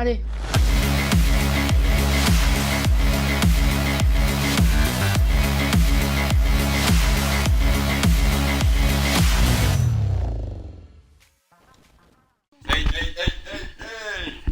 Allez.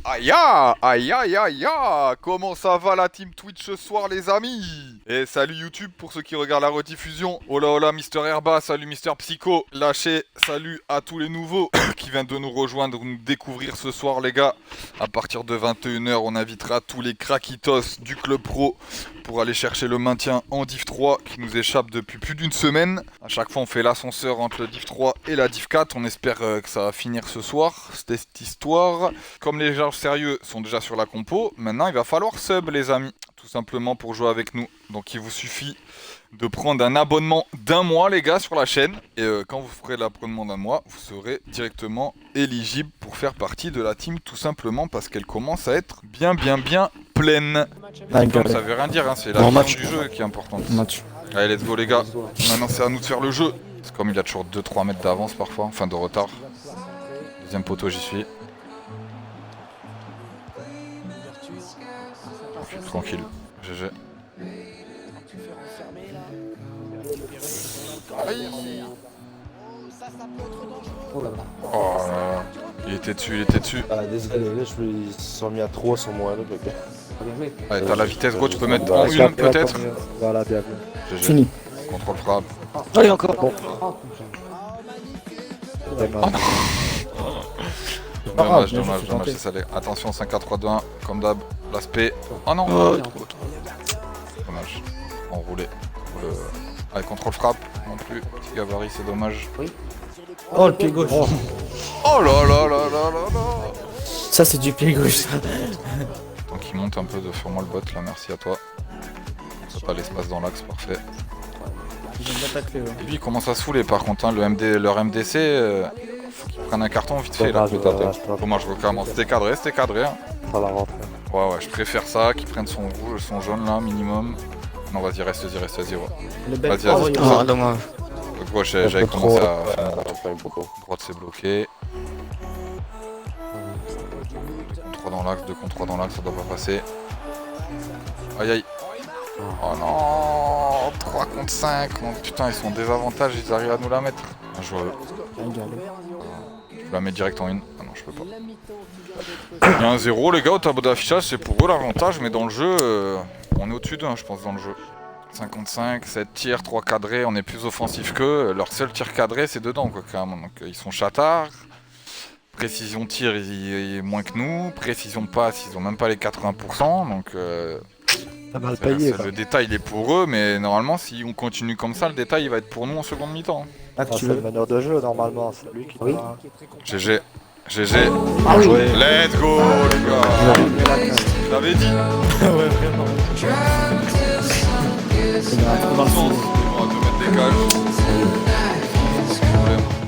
Aïe aïe aïe aïe aïe. Comment ça va la team Twitch ce soir les amis? Et salut YouTube pour ceux qui regardent la rediffusion. Hola hola Mister Herba, salut Mister Psycho. Lâchez, salut à tous les nouveaux qui viennent de nous rejoindre, nous découvrir ce soir les gars. À partir de 21 h on invitera tous les craquitos du club pro pour aller chercher le maintien en Div 3 qui nous échappe depuis plus d'une semaine. À chaque fois on fait l'ascenseur entre le Div 3 et la Div 4. On espère que ça va finir ce soir, cette histoire. Comme les gens sérieux sont déjà sur la compo, maintenant il va falloir sub les amis. Tout simplement pour jouer avec nous. Donc il vous suffit de prendre un abonnement d'1 mois les gars sur la chaîne. Et quand vous ferez l'abonnement d'1 mois, vous serez directement éligible pour faire partie de la team. Tout simplement parce qu'elle commence à être bien pleine. Comme ça veut rien dire, hein, c'est la fin du jeu qui est importante. Allez let's go les gars. Maintenant c'est à nous de faire le jeu. C'est comme il a toujours 2-3 mètres d'avance parfois, enfin de retard. Deuxième poteau j'y suis. Tranquille, GG. Aïe. Oh là là. Oh là là. Il était dessus. Ah, désolé, là, ils se sont mis à 3 sur moi là. Allez, t'as la vitesse gros, tu peux mettre en une peut-être. Voilà, bien vu. GG. Fini. Contrôle frappe. Allez, encore. Bon. Dommage, c'est salé. Attention, 5-4-3-2-1, comme d'hab, l'aspect. Oh non. Dommage. Enroulé. Allez, contrôle frappe, non plus. Petit gabarit, c'est dommage. Oui. Oh, le pied gauche. Oh là là là là là là. Ça, c'est du pied gauche. Donc il monte un peu de sur moi le bot là, merci à toi. Ça pas l'espace dans l'axe, parfait. Ils ont bien taclé, ouais. Et lui il commence à se fouler par contre, hein, leur MDC, faut qu'ils prennent un carton vite fait là. Dommage, je recommence. C'était cadré. Hein. Ça va rentrer. Ouais, je préfère ça, qu'ils prennent son rouge, son jaune là, minimum. Non, vas-y, reste-y, ouais. Vas-y, dommage. Gauche, j'avais commencé à faire droite, c'est bloqué. 2 contre 3 dans l'axe, ça doit pas passer. Aïe. Oh non, 3 contre 5. Oh, putain, ils sont en désavantage, ils arrivent à nous la mettre. Bien joué. Je la mets direct en une. Ah non, je peux pas. Il y a un 0 les gars au tableau d'affichage, c'est pour eux l'avantage, mais dans le jeu, on est au-dessus d'eux, je pense, dans le jeu. 55, 7 tirs, 3 cadrés, on est plus offensif qu'eux. Leur seul tir cadré, c'est dedans, quoi, carrément. Donc ils sont chatards. Précision tir, ils moins que nous. Précision passe, ils ont même pas les 80%. Donc mal payé, le détail il est pour eux, mais normalement, si on continue comme ça, le détail il va être pour nous en seconde mi-temps. C'est le meneur de jeu normalement, c'est lui qui doit... GG. Ah oui. Let's go les gars. Je l'avais dit. Ouais, vraiment.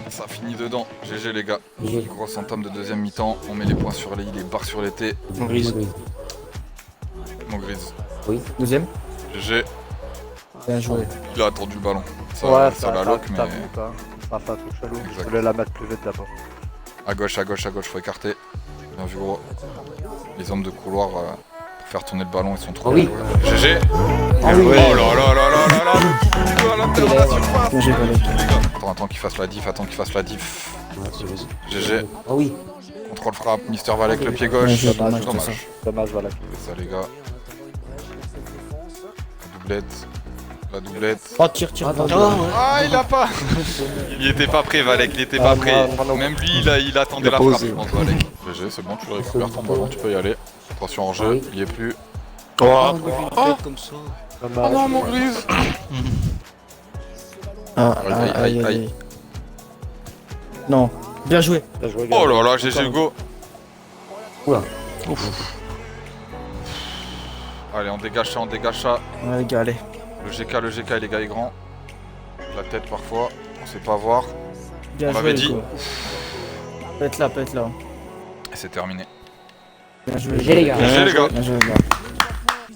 Ça finit dedans. GG les gars. Grosse entame de deuxième mi-temps. On met les points sur les i, les barres sur les t. Mon grise. Mon grise. Oui. Deuxième. GG. Bien joué. Il a attendu le ballon. Ça la lock mais... Ça fait un truc chelou. Je voulais la mettre plus vite d'abord. À gauche, faut écarter. Bien vu gros. Les hommes de couloir pour faire tourner le ballon, ils sont trop oui. GG. Ah oui. Oh là là là là là là. Le coup à l'intérieur de la surface. Bien joué, Attends qu'il fasse la diff, GG. Ah oui. Contrôle frappe, Mister Valek le pied gauche. Dommage, voilà. C'est ça les gars. La doublette. Oh, tire. Ah, il a pas. Il était pas prêt Valek, il était pas prêt. Même lui il attendait la frappe, je pense Valek. GG, c'est bon, tu récupères ton ballon, tu peux y aller. Attention en jeu, il y est plus. Oh non mon grise. Aïe. Non. Bien joué. Oh là là, GG Hugo. Oula. Allez, on dégage ça. Ouais, les gars, allez. Le GK, les gars est grand. La tête parfois, on sait pas voir. Bien on joué, l'avait dit. Peut-être là. Et c'est terminé. Bien joué les gars. Bien joué les gars.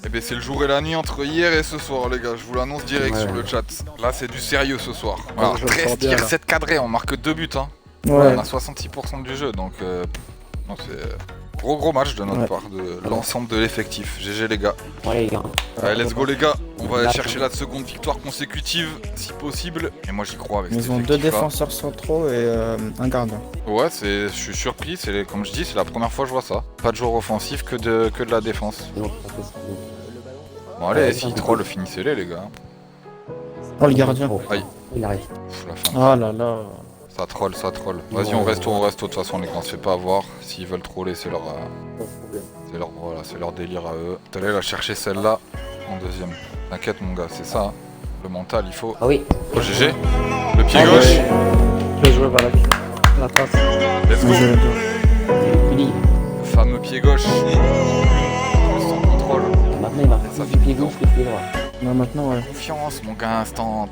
Et ben c'est le jour et la nuit entre hier et ce soir les gars, je vous l'annonce direct sur le chat. Là c'est du sérieux ce soir. Alors 13 tirs, 7 cadrés, on marque 2 buts hein. Ouais. On a 66% du jeu donc non, c'est Gros match de notre part, de l'ensemble de l'effectif. GG les gars. Ouais les gars. Allez, let's go les gars. On va aller chercher la seconde victoire consécutive, si possible. Et moi j'y crois avec cet Ils ont 2 effectif-là. défenseurs centraux et un gardien. Ouais, je suis surpris. Comme je dis, c'est la première fois que je vois ça. Pas de joueur offensif que de la défense. Ils ont pas fait ça. Bon allez, s'ils troll, finissez-les les gars. Oh le gardien. Oh, Aïe. il arrive. Pff, la fin. Oh là là. Ça troll, ça troll. Vas-y, on reste. De toute façon, les gars, on se fait pas avoir. S'ils veulent troller, c'est leur délire à eux. T'es allé la chercher celle-là en deuxième. T'inquiète, mon gars, c'est ça. Hein. Le mental, il faut. Ah oui. Oh, GG. Le pied gauche. Bien joué, Valak. La passe. Let's go. Fini. Le fameux pied gauche. Sans contrôle. Maintenant il marque Ça plus fait du pied du gauche que du pied droit. Non, maintenant, ouais. Confiance, mon gars, instant.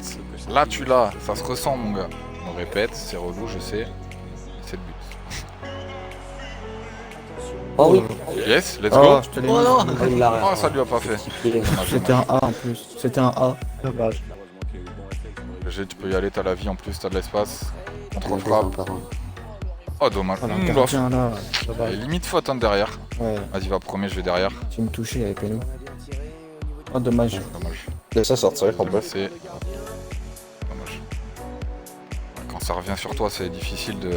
Là, tu l'as. Ça se ressent, mon gars. On répète, c'est relou, je sais. C'est le but. Oh oui. Yes, let's Oh, go. je te l'ai Oh mis. non. Il l'a. Oh, ça lui a pas fait. C'était un A en plus. C'était un A. Dommage. GG, tu peux y aller, t'as la vie en plus, t'as de l'espace. Contre Encore frappe. un. Oh, dommage. Oh, le Mmh, gardien là. Et limite faute hein, derrière. Ouais, Vas-y, va premier, je vais derrière. tu me touchais avec nous. Oh, dommage. Dommage. Laisse ça sortir, en bref. C'est dommage. Quand ça revient sur toi, c'est difficile de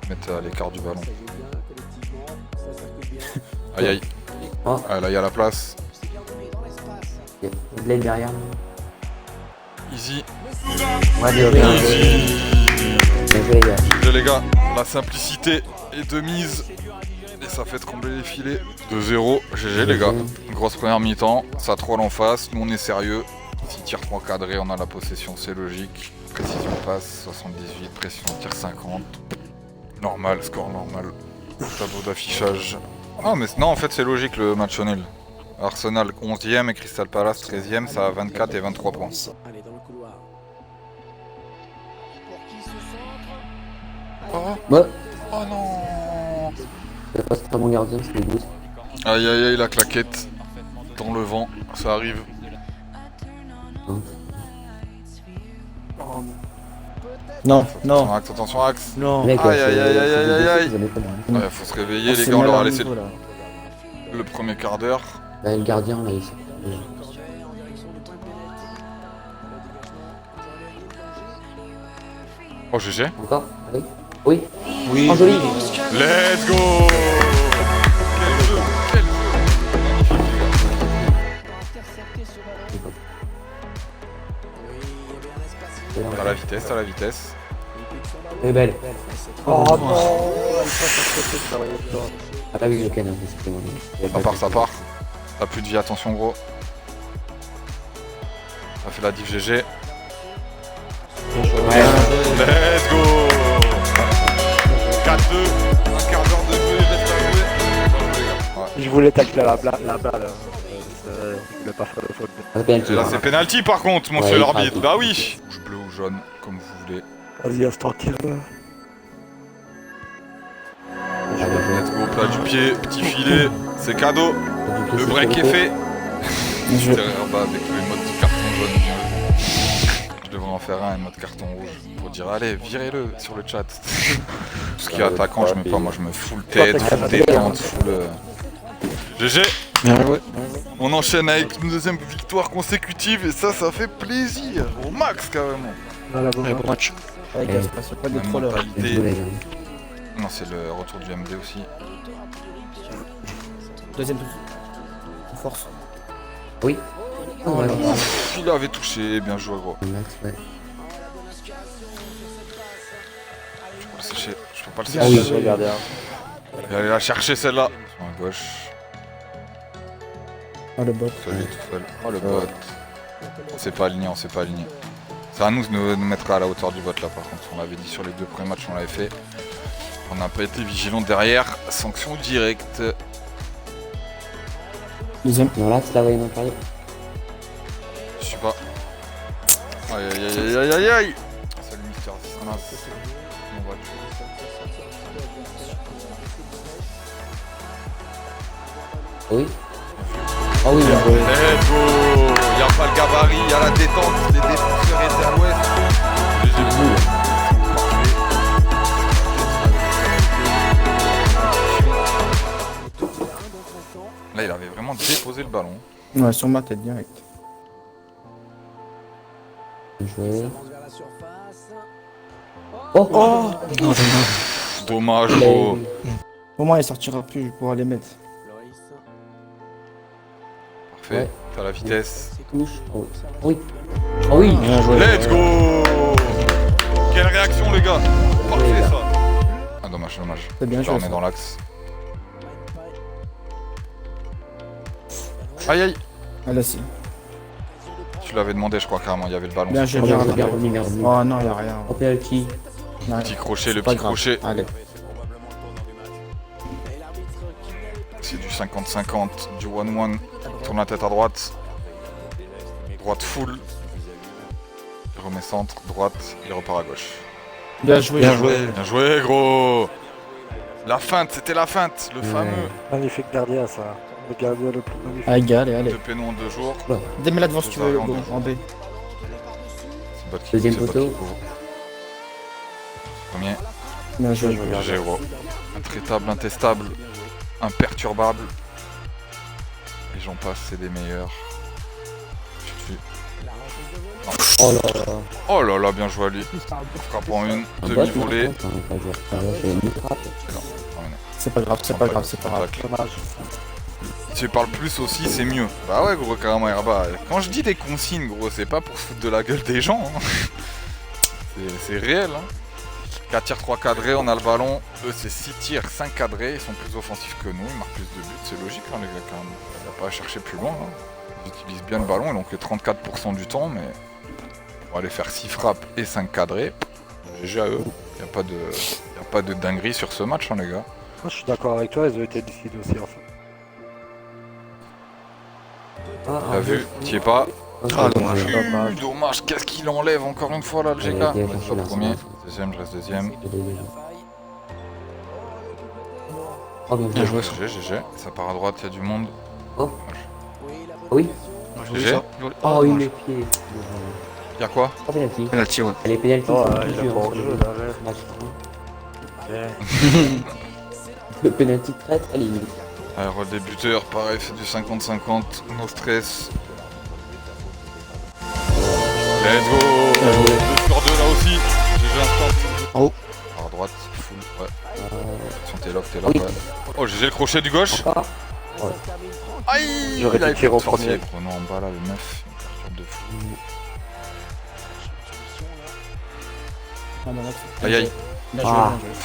mettre à l'écart du ballon. Aïe aïe. Oh. Ah, là, il y a la place. Blade derrière. Easy. Ouais, bien joué. Easy. Bien joué les gars. GG, les gars, la simplicité est de mise. Et ça fait trembler les filets. 2-0. GG, les gars. Grosse première mi-temps. Ça troll en face. Nous, on est sérieux. 6 tirs 3 cadrés, on a la possession, c'est logique. Précision passe 78, pression tir 50. Normal, score normal. Tableau d'affichage. Ah, mais non, en fait, c'est logique le match nul. Arsenal 11ème et Crystal Palace 13ème, ça a 24 et 23 points. Oh, Ouais. oh non. C'est pas très bon gardien, c'est des boosts. Aïe aïe aïe, la claquette. Dans le vent, ça arrive. Non, non, Attention, Axe. non. Mec, Aïe, c'est- aïe, aïe, c'est aïe, des aïe, boosts, aïe. vous avez pas mal. Ouais, faut se réveiller, les C'est gars, on leur a mal laissé niveau, là. le premier quart d'heure. Bah, le gardien là, ici. Oh, GG. Encore? Oui. Oui. Oui. Oh, joli. Let's go. Quel jeu, quel jeu. T'as la vitesse. Elle est belle. Oh non. Ça va être toi. Ah bah oui, le canard, c'était moi. Ça part. T'as plus de vie, attention gros. Ça fait la diff GG. Ouais. Let's go. 4-2. Un quart d'heure de jeu, il reste à jouer. Bravo, les gars. Ouais. Je voulais tacler la balle. Je voulais pas faire de faute. Ah, penalty. Et là c'est penalty par contre, monsieur Ouais, l'arbitre. penalty. Bah oui. Rouge, bleu ou jaune, comme vous voulez. Vas-y, reste tranquille. Let's go, plat du pied, petit filet, c'est cadeau. Le break est fait. Je- Derrière bas avec le mode de carton jaune. bien vu. Je devrais en faire un mode carton rouge pour dire allez, virez-le sur le chat. Tout ce qui est attaquant, je mets pas, moi je me full tête, full détente, full. GG. On enchaîne avec une deuxième victoire consécutive et ça fait plaisir au max carrément. Voilà, bon match. Ouais, gars, c'est pas sur pas des Même trollers. mentalité. Let's go, les gars. Non, c'est le retour du MD aussi. Deuxième touche. Force. Oui. Oh, Oh ouais. là là, il avait touché, bien joué gros. Max, ouais. Je peux le sécher, je peux pas le Ah oui. sécher. Regardez. Je vais aller la chercher celle-là. Sur la gauche, Ah, le bot. solide tout seul. Oh le bot. On s'est pas aligné, C'est à nous de nous mettre à la hauteur du bot là par contre. On l'avait dit sur les 2 premiers matchs, on l'avait fait. On n'a pas été vigilant derrière. Sanction directe. Deuxième. Non, là, tu la voyais dans le carré. Je sais pas. Aïe aïe aïe aïe aïe aïe. Salut Mister Zismas. Comment vas-tu? Oui. Oh oui, Let's go. Y'a pas le gabarit, y'a la détente, les défenseurs étaient à l'ouest. Là, il avait vraiment déposé le ballon. Ouais, sur ma tête direct. Bien joué. Oh, oh. Pff, dommage, Il a gros. eu- Au moins, il sortira plus pour les mettre. Parfait. Ouais. T'as la vitesse. Touche. Oh. Oui. Oh oui. Bien joué. Let's go. Quelle réaction, les gars. Parfait, ça. Ah, dommage, dommage. C'est bien Là, joué. on est dans l'axe. Aïe, aïe. Ah, là, si. Tu l'avais demandé, je crois, carrément. Il y avait le ballon. Bien sur joué, le bien ballon. Bien joué. revenu, bien revenu. Oh non, il a rien. Oh, penalty. Ouais. Petit crochet, le Pas petit grave. crochet. Allez. C'est du 50-50, du 1-1. Tourne la tête à droite. Droite full. Il remet centre, droite, il repart à gauche. Bien joué. Bien joué. Bien joué, gros. La feinte, c'était la feinte, le fameux. Magnifique gardien, ça. Le gardien le plus magnifique. Allez, allez, allez. De Pénon en 2 jours. Démets là devant si tu veux, En bon, deux. en B. C'est bot qui- Deuxième c'est bot poteau. qui couvre. Premier. Bien joué. GG, gros. Intraitable, intestable, imperturbable. Et j'en passe, c'est des meilleurs. Chut. Oh là là. Oh là là, bien joué à lui. Frappe en une, Un bot, demi-volée. par contre, hein, pas joueur. Ah, là, c'est une frappe. Terminé. C'est pas grave, c'est pas grave, c'est pas grave. Dommage. Si tu parles plus aussi, c'est mieux. Bah ouais, gros, carrément, Herba. Quand je dis des consignes, gros, c'est pas pour se foutre de la gueule des gens. Hein. C'est réel. Hein. 4 tirs, 3 cadrés, on a le ballon. Eux, c'est 6 tirs, 5 cadrés. Ils sont plus offensifs que nous. Ils marquent plus de buts. C'est logique, hein, les gars, quand même. Il n'y a pas à chercher plus loin. Hein. Ils utilisent bien le ballon. Ils n'ont que 34% du temps. Mais pour aller faire 6 frappes et 5 cadrés, GG à eux. Il n'y a pas de dinguerie sur ce match, hein, les gars. Moi, je suis d'accord avec toi, ils ont été lucides aussi, en fait. Ah, T'as vu, t'y es pas. Ah, dommage. Dommage, qu'est-ce qu'il enlève encore une fois là, le GK. Ouais, Vas-y, bien, au premier, bien. deuxième, je reste deuxième. Oh, bien Bien joué. joué, GG. Ça part à droite, il y a du monde. Oh. Oui. GG. Oh, oui, les pieds. Y'a quoi? Oh, penalty. Penalty, ouais. Elle est penalty. Oh, c'est il plus a dur, pas hein, hors-jeu, sur le là, ouais. match, Ok. hein. Le penalty très très limite. Allez, rôle des buteurs, pareil, c'est du 50-50. No stress. Let's go! 2 sur 2 là aussi. GG instant. Oh. Par droite, full, ouais. Attention, t'es là, Oui. ouais. Oh, GG le crochet du gauche. Encore. Aïe! J'aurais Il a dû tirer au fait sorcier. premier. Prenons en bas là, le 9. Il me perturbe de fou. Ah, non, là, c'est- Aïe aïe. Bien joué, Ah. bien joué.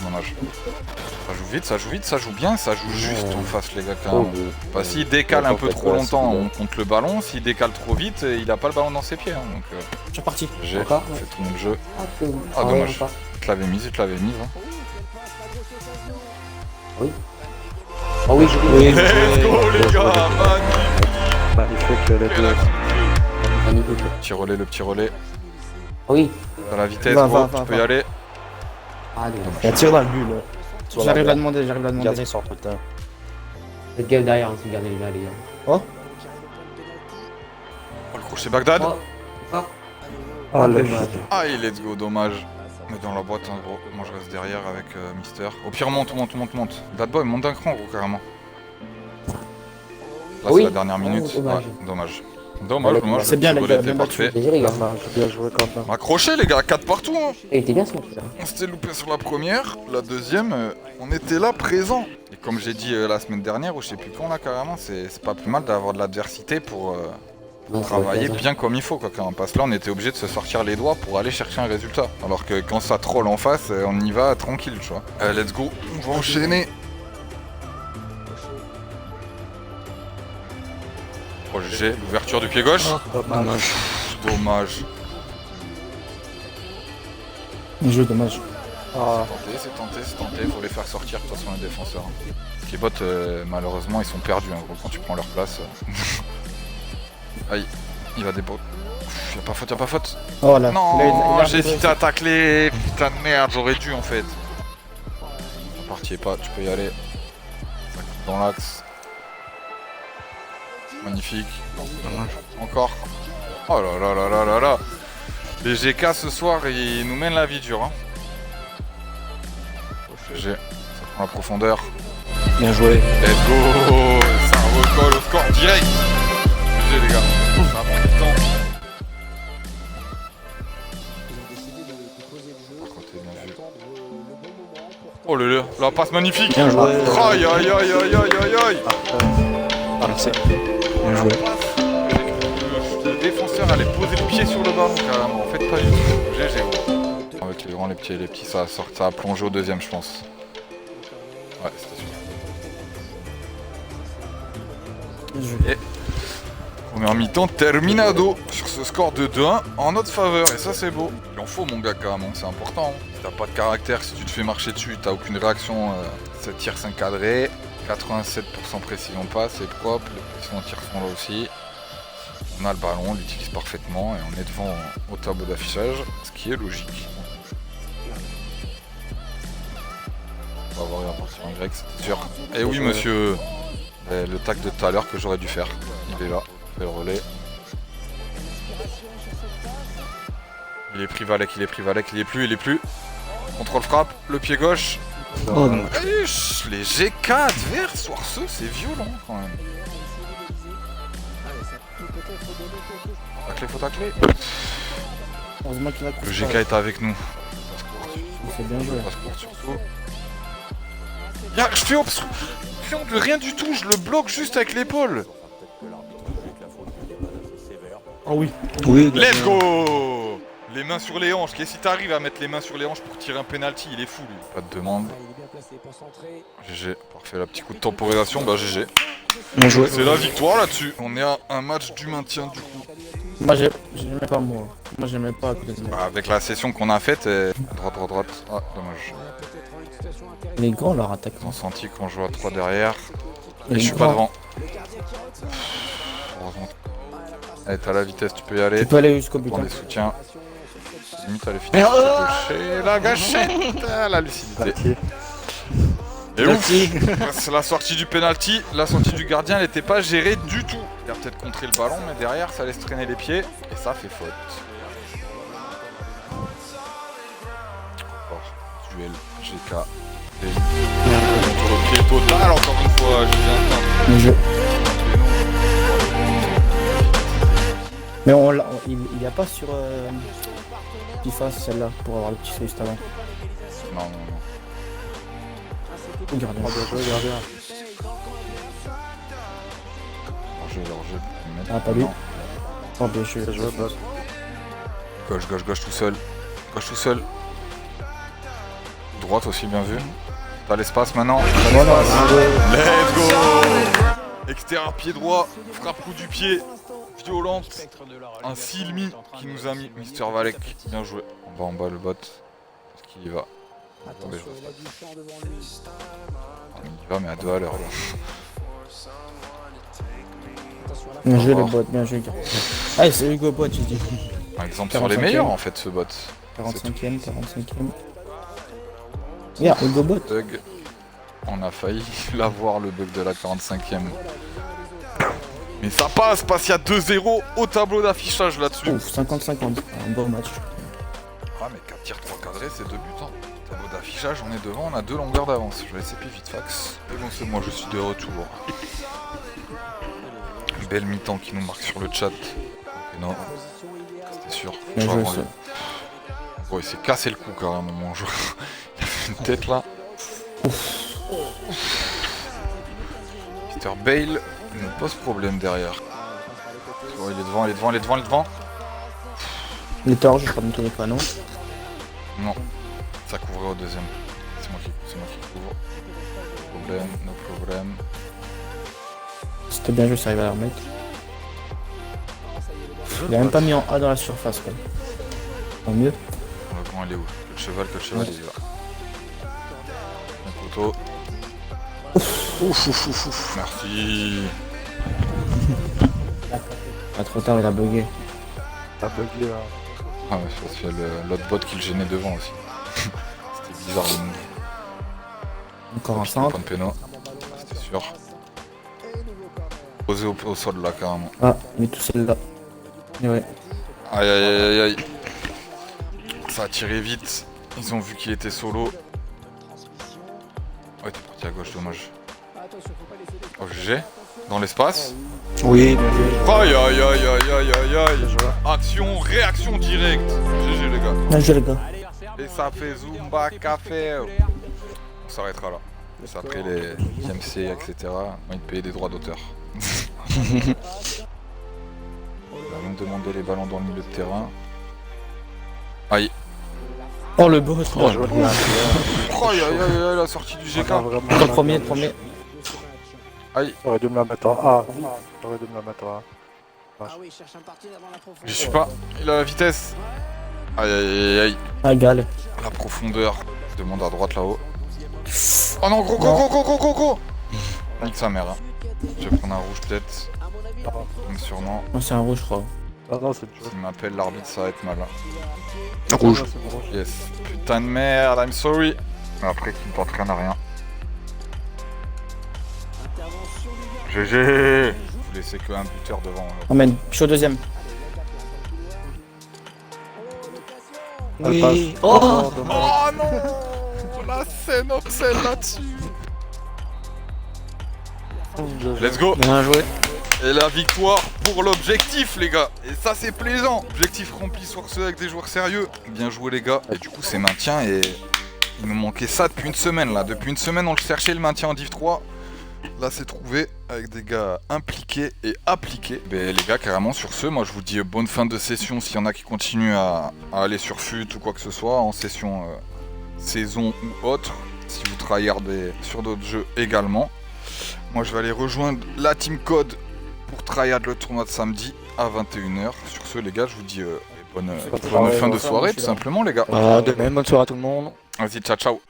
Dommage. Ça joue vite, ça joue vite, ça joue bien, ça joue juste en face les gars quand Oh, même. oui. Bah, s'il décale un peu trop Ouais, longtemps, c'est on compte le ballon. S'il décale trop vite, il a pas le ballon dans ses pieds. Hein, donc Je suis parti. j'ai Encore, fait tout mon jeu. Ah, c'est bon. Ah, ouais, dommage. encore. Il te l'avait mise, il te l'avait mise. Hein. Oh oui, je Oui. Let's go les gars, Magnifique, les magnifique. deux. Magnifique. Le petit relais, le petit relais. Oh oui. Dans la vitesse, Va, gros, va, tu peux va. y aller. Ah, dommage. Il y a tir dans le but, là. J'arrive à la demander, j'arrive à la demander. Gardien sort tout le temps. Faites gaffe derrière, hein, si vous gardez les gars, les gars. Oh, le crochet Bagdad. Oh, encore. Ah, le dommage. Aïe, let's go, dommage. On est dans la boîte, hein, gros. Moi, je reste derrière avec Mister. Au pire, monte. Bad Boy, monte d'un cran, gros, carrément. Là, Oui. c'est la dernière minute. Oh, dommage. Ouais, dommage. Dommage, dommage. C'est bien, le les petit gars, volet bien était battu. parfait. Désolé, les gars. Dommage, bien joué quand même. Accroché, les gars, 4 partout. Hein. Il était bien ce match, ça. On s'était loupé sur la première. La deuxième, on était là, présent. Et comme j'ai dit la semaine dernière, ou je sais plus quand, là, carrément, c'est pas plus mal d'avoir de l'adversité pour Non, ça travailler va être bien comme il faut, quoi, quand même. Parce que là, on était obligé de se sortir les doigts pour aller chercher un résultat. Alors que quand ça troll en face, on y va tranquille, tu vois. Let's go, on va enchaîner. Oh, GG, l'ouverture du pied gauche. Dommage. Dommage. Bien joué, dommage. Ah, C'est tenté, faut les faire sortir de toute façon les défenseurs. Les bots, malheureusement, ils sont perdus, hein, gros, quand tu prends leur place. Aïe, il va déposer. Y'a pas faute. Oh là. Non, j'ai hésité à tacler. Putain de merde, j'aurais dû en fait. La partie est pas, tu peux y aller. Ça coupe dans l'axe. Magnifique. Encore. Oh là là là là là là. Les GK ce soir, ils nous mènent la vie dure. Hein. GG. Ça prend la profondeur. Bien joué. Let's go. colle au score direct. GG les gars. Ça prend du temps. Par contre, t'es bien vu. Oh la passe magnifique. Bien joué. Aïe aïe aïe aïe aïe aïe aïe. Ah, merci. Bien joué. Le défenseur allait poser le pied sur le ballon carrément. En fait pas du tout. GG gros. Avec les grands, les petits, ça a plongé au deuxième je pense. Ouais, c'était sûr. Bien joué. Et première mi-temps terminado sur ce score de 2-1 en notre faveur. Et ça c'est beau. Il en faut mon gars carrément, c'est important. Si t'as pas de caractère, si tu te fais marcher dessus, t'as aucune réaction, ça tire 5 cadrés. 87% précision passe, c'est propre, les précisions de tir sont là aussi. On a le ballon, on l'utilise parfaitement et on est devant au tableau d'affichage, ce qui est logique. On va voir la partie en grec, c'est sûr. Et oui monsieur, le tac de tout à l'heure que j'aurais dû faire. Il est là, il fait le relais. Il est pris Valek, il est plus. Contrôle frappe, le pied gauche. Oh non. Les G4 adverses, ce c'est violent quand même. Faut tacler. Heureusement qu'il a Le GK est avec nous. C'est bien joué. Surtout. Je fais obstruction de rien du tout, je le bloque juste avec l'épaule. Oh oui. Oui, Let's go. Les mains sur les hanches, qu'est-ce que t'arrives à mettre les mains sur les hanches pour tirer un penalty, il est fou lui. Pas de demande. GG, parfait, la petite coup de temporisation, bah GG. bien joué. C'est la victoire là-dessus. On est à un match du maintien du coup. Moi j'aimais pas moi. Moi j'aimais pas à côté de moi. Bah, avec la session qu'on a faite, droite. Ah, dommage. Il est grand leur attaque. Ils ont senti qu'on joue à 3 derrière. Il Et est je suis pas grand. devant. Heureusement. Allez, t'as la vitesse, tu peux y aller. Tu peux aller jusqu'au but. Prends Hein. des soutiens. Limite, elle est finie. La gâchette, la lucidité. Et ouf, c'est la sortie du penalty, la sortie du gardien, elle n'était pas gérée du tout. Il a peut-être contré le ballon, mais derrière, ça laisse traîner les pieds et ça fait faute. Encore duel GK. Contre le pied total, encore une fois, je viens Bien joué. Mais il y a pas sur FIFA celle-là pour avoir le petit saut juste avant. Non. Oh, gardien. Leur jeu. Ah, pas lui. Oh, bien joué. Gauche tout seul. Droite aussi, bien vu. T'as l'espace maintenant. Voilà. Let's go. Extérieur pied droit, frappe coup du pied, violente. Un Silmi qui nous a mis Mr. Valek. Bien joué. En bas le bot. Est-ce qu'il y va? Attendez, je vois pas. Il y va mais à 2 à l'heure là. Bien joué le bot, bien joué. Ah, c'est Hugo Bot, j'ai dit. Par exemple sur les 45e. meilleurs en fait ce bot. 45ème. Regarde, Hugo Bot. Bug. On a failli l'avoir le bug de la 45ème. Mais ça passe il y a 2-0 au tableau d'affichage là-dessus. Ouf, 50-50. Un bon match. Ah mais 4 tirs 3 cadrés c'est 2 buts hein. Tableau d'affichage on est devant, on a 2 longueurs d'avance. Je vais laisser vite fax. Et bon c'est moi je suis de retour. Belle mi-temps qui nous marque sur le chat. Et non, c'était sûr. Bien joué, ça. Bon il s'est cassé le cou carrément mon joueur. Il a fait une tête là. Peter Bale nous pose problème derrière. Oh, il est devant. Il est hors, je crois, de tous les panneaux. Non, ça couvrait au deuxième. C'est moi qui couvre. No problème. C'était bien joué, ça arrive à la remettre. Il a même pas mis en A dans la surface, quoi. Tant mieux. Le grand il est où? Le cheval il est là. Un couteau. Ouf. Merci. Pas trop tard, il a bugué. T'as bugué là. Ah ouais, parce qu'il y a l'autre bot qui le gênait devant aussi. C'était bizarre le move. Encore un Point centre. de péno. C'était sûr. Posé au sol là carrément. Ah, il est tout seul là. Et ouais. Aïe. Ça a tiré vite. Ils ont vu qu'il était solo. Ouais, t'es parti à gauche, dommage. Oh, GG. Dans l'espace. Oui, bien joué. Aïe aïe aïe aïe aïe aïe Bien aïe. joué. Action, réaction directe. GG les gars. Bien joué les gars. Et ça fait Zumba Café. On s'arrêtera là. Ça a pris les IMC, etc. On va payer des droits d'auteur. On va même demander les ballons dans le milieu de terrain. Aïe. Oh le boss. Bien joué, bien. Oh aïe aïe aïe aïe, la sortie du GK. Le premier, le premier. Aïe, J'aurais dû me la mettre en A. J'aurais dû me la mettre en A. j'y suis pas. Il a la vitesse. Aïe aïe aïe aïe. Ah gal. La profondeur. Je demande à droite là-haut. Oh non, gros, gros, gros, gros, gros, gros, gros. Nique sa mère. Hein. Je vais prendre un rouge peut-être. Comme sûrement. Non c'est un rouge je crois. Ah non, c'est le jeu. S'il m'appelle l'arbitre, ça va être mal. Hein. Rouge. Yes. Putain de merde, I'm sorry. Mais après, qui ne t'entraîne à rien. GG. Vous laissez que un buteur devant. Là. Emmène. Je suis au deuxième. Oui. Oh Oh non. La scène obscène là-dessus. Let's go. Bien joué. Et la victoire pour l'objectif les gars. Et ça c'est plaisant. Objectif rempli sur ce avec des joueurs sérieux. Bien joué les gars. Et du coup c'est maintien et il nous manquait ça depuis une semaine là. Depuis une semaine on le cherchait le maintien en Div 3. Là c'est trouvé avec des gars impliqués et appliqués. Ben les gars carrément sur ce, moi je vous dis bonne fin de session s'il y en a qui continuent à aller sur FUT ou quoi que ce soit en session saison ou autre. Si vous tryhardez sur d'autres jeux également. Moi je vais aller rejoindre la Team Code pour tryhard le tournoi de samedi à 21h. Sur ce les gars je vous dis bonne fin de soirée tout simplement les gars. De même, bonne soirée à tout le monde. Vas-y ciao ciao.